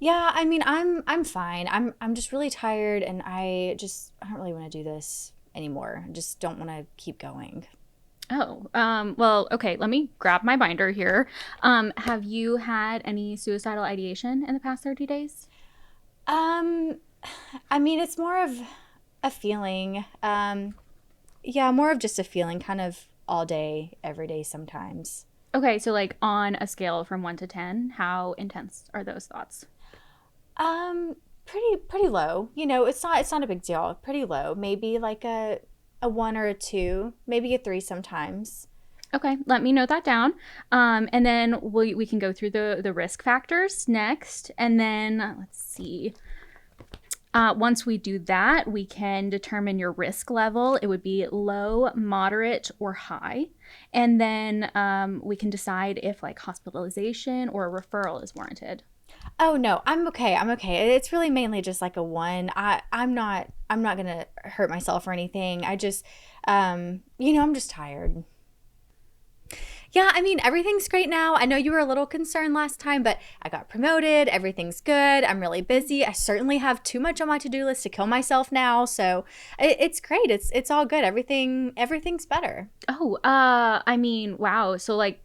Yeah, I mean, I'm fine. I'm just really tired and I don't really want to do this anymore. I just don't want to keep going. Oh, well, okay, let me grab my binder here. Have you had any suicidal ideation in the past 30 days? Um I mean, it's more of a feeling. Yeah, more of just a feeling kind of all day, every day sometimes. Okay, so like on a scale from 1 to 10, how intense are those thoughts? Um pretty low. It's not a big deal. Pretty low. Maybe like a 1 or a 2, maybe a 3 sometimes. Okay, let me note that down. And then we can go through the risk factors next. And then let's see. Once we do that, we can determine your risk level. It would be low, moderate, or high. And then we can decide if like hospitalization or a referral is warranted. Oh no, I'm okay. I'm okay. It's really mainly just like a 1. I'm not going to hurt myself or anything. I'm just tired. Yeah, I mean, everything's great now. I know you were a little concerned last time, but I got promoted. Everything's good. I'm really busy. I certainly have too much on my to-do list to kill myself now, so it's great. It's all good. Everything's better. Oh, I mean, wow. So like,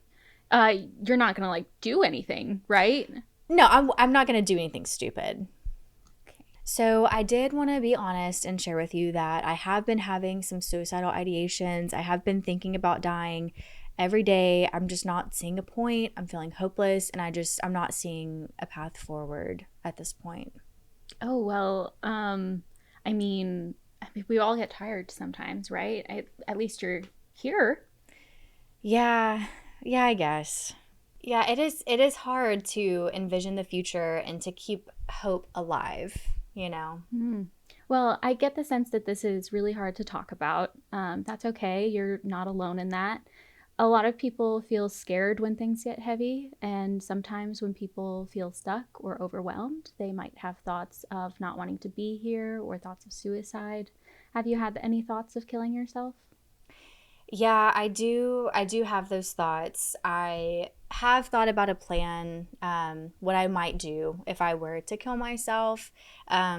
you're not gonna like do anything, right? No, I'm not going to do anything stupid. Okay. So, I did want to be honest and share with you that I have been having some suicidal ideations. I have been thinking about dying every day. I'm just not seeing a point. I'm feeling hopeless and I'm not seeing a path forward at this point. Oh well. I mean, we all get tired sometimes, right? At least you're here. Yeah. Yeah, I guess. Yeah, it is hard to envision the future and to keep hope alive. Hmm. Well, I get the sense that this is really hard to talk about. That's okay. You're not alone in that. A lot of people feel scared when things get heavy, and sometimes when people feel stuck or overwhelmed, they might have thoughts of not wanting to be here or thoughts of suicide. Have you had any thoughts of killing yourself? Yeah, I do have those thoughts. I have thought about a plan, what I might do if I were to kill myself. I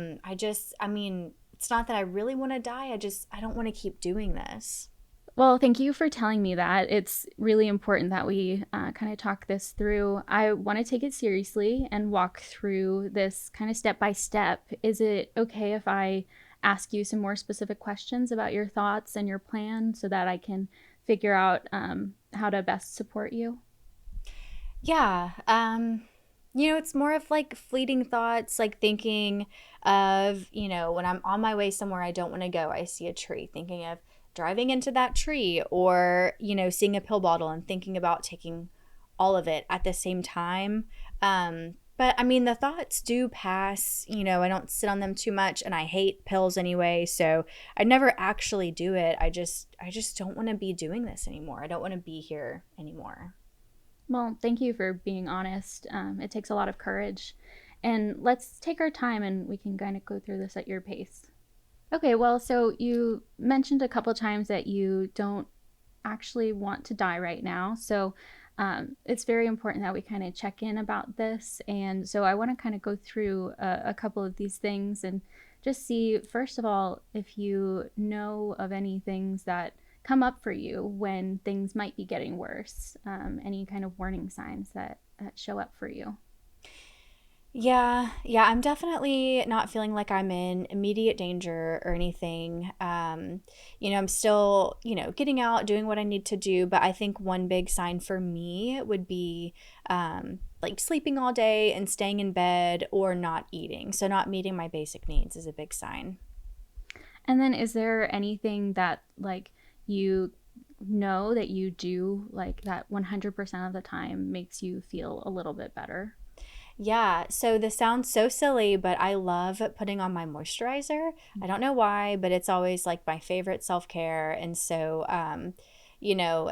mean, it's not that I really want to die. I don't want to keep doing this. Well, thank you for telling me that. It's really important that we kind of talk this through. I want to take it seriously and walk through this kind of step by step. Is it okay if I ask you some more specific questions about your thoughts and your plan so that I can figure out how to best support you? Yeah. It's more of like fleeting thoughts, like thinking of, when I'm on my way somewhere I don't want to go, I see a tree, thinking of driving into that tree or, seeing a pill bottle and thinking about taking all of it at the same time. But I mean, the thoughts do pass, I don't sit on them too much and I hate pills anyway. So I never actually do it. I just don't want to be doing this anymore. I don't want to be here anymore. Well, thank you for being honest. It takes a lot of courage. And let's take our time and we can kind of go through this at your pace. Okay, well, so you mentioned a couple times that you don't actually want to die right now. So it's very important that we kind of check in about this. And so I want to kind of go through a couple of these things and just see, first of all, if you know of any things that come up for you when things might be getting worse, any kind of warning signs that show up for you. Yeah, yeah, I'm definitely not feeling like I'm in immediate danger or anything. I'm still, getting out, doing what I need to do, but I think one big sign for me would be like sleeping all day and staying in bed or not eating. So not meeting my basic needs is a big sign. And then is there anything that like you know that you do like that 100% of the time makes you feel a little bit better? Yeah, so this sounds so silly, but I love putting on my moisturizer. I don't know why, but it's always like my favorite self-care. And so, and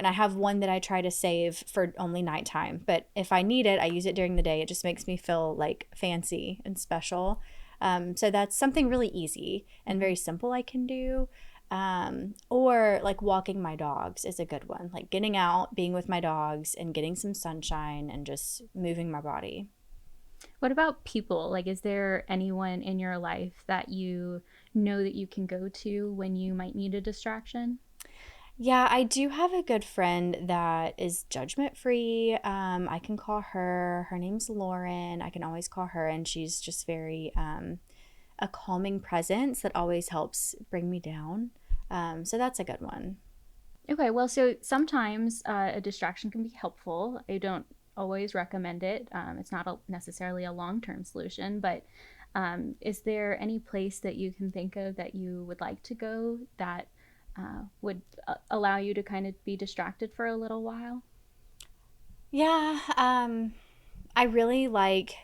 I have one that I try to save for only nighttime. But if I need it, I use it during the day. It just makes me feel like fancy and special. So that's something really easy and very simple I can do. Or like walking my dogs is a good one. Like getting out, being with my dogs, and getting some sunshine and just moving my body. What about people? Like, is there anyone in your life that you know that you can go to when you might need a distraction? Yeah, I do have a good friend that is judgment free. I can call her. Her name's Lauren. I can always call her, and she's just very a calming presence that always helps bring me down. So that's a good one. Okay, well, so sometimes a distraction can be helpful. I don't always recommend it. It's not necessarily a long term solution, but is there any place that you can think of that you would like to go that would allow you to kind of be distracted for a little while? Yeah, I really like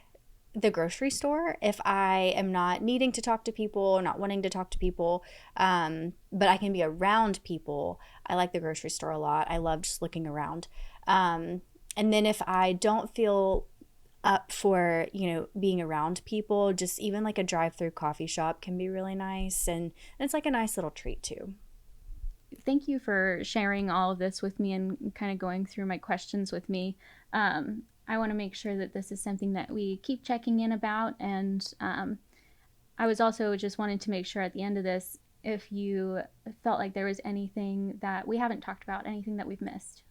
the grocery store if I am not needing to talk to people, not wanting to talk to people, but I can be around people. I like the grocery store a lot. I love just looking around. Um, and then if I don't feel up for, being around people, just even like a drive-through coffee shop can be really nice. And it's like a nice little treat too. Thank you for sharing all of this with me and kind of going through my questions with me. I want to make sure that this is something that we keep checking in about. And I was also just wanting to make sure at the end of this if you felt like there was anything that we haven't talked about, anything that we've missed.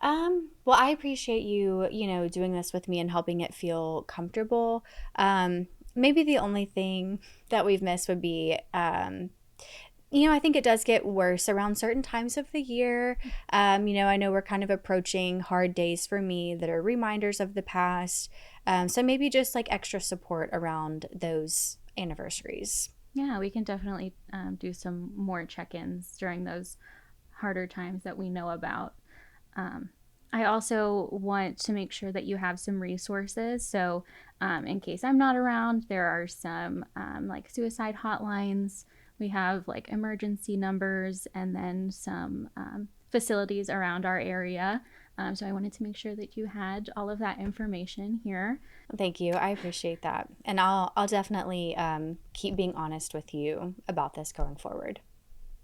Well, I appreciate you, doing this with me and helping it feel comfortable. Maybe the only thing that we've missed would be, I think it does get worse around certain times of the year. I know we're kind of approaching hard days for me that are reminders of the past. So maybe just like extra support around those anniversaries. Yeah, we can definitely do some more check ins during those harder times that we know about. Um, I also want to make sure that you have some resources. So, in case I'm not around, there are some like suicide hotlines. We have like emergency numbers and then some facilities around our area. So, I wanted to make sure that you had all of that information here. Thank you. I appreciate that. And I'll definitely keep being honest with you about this going forward.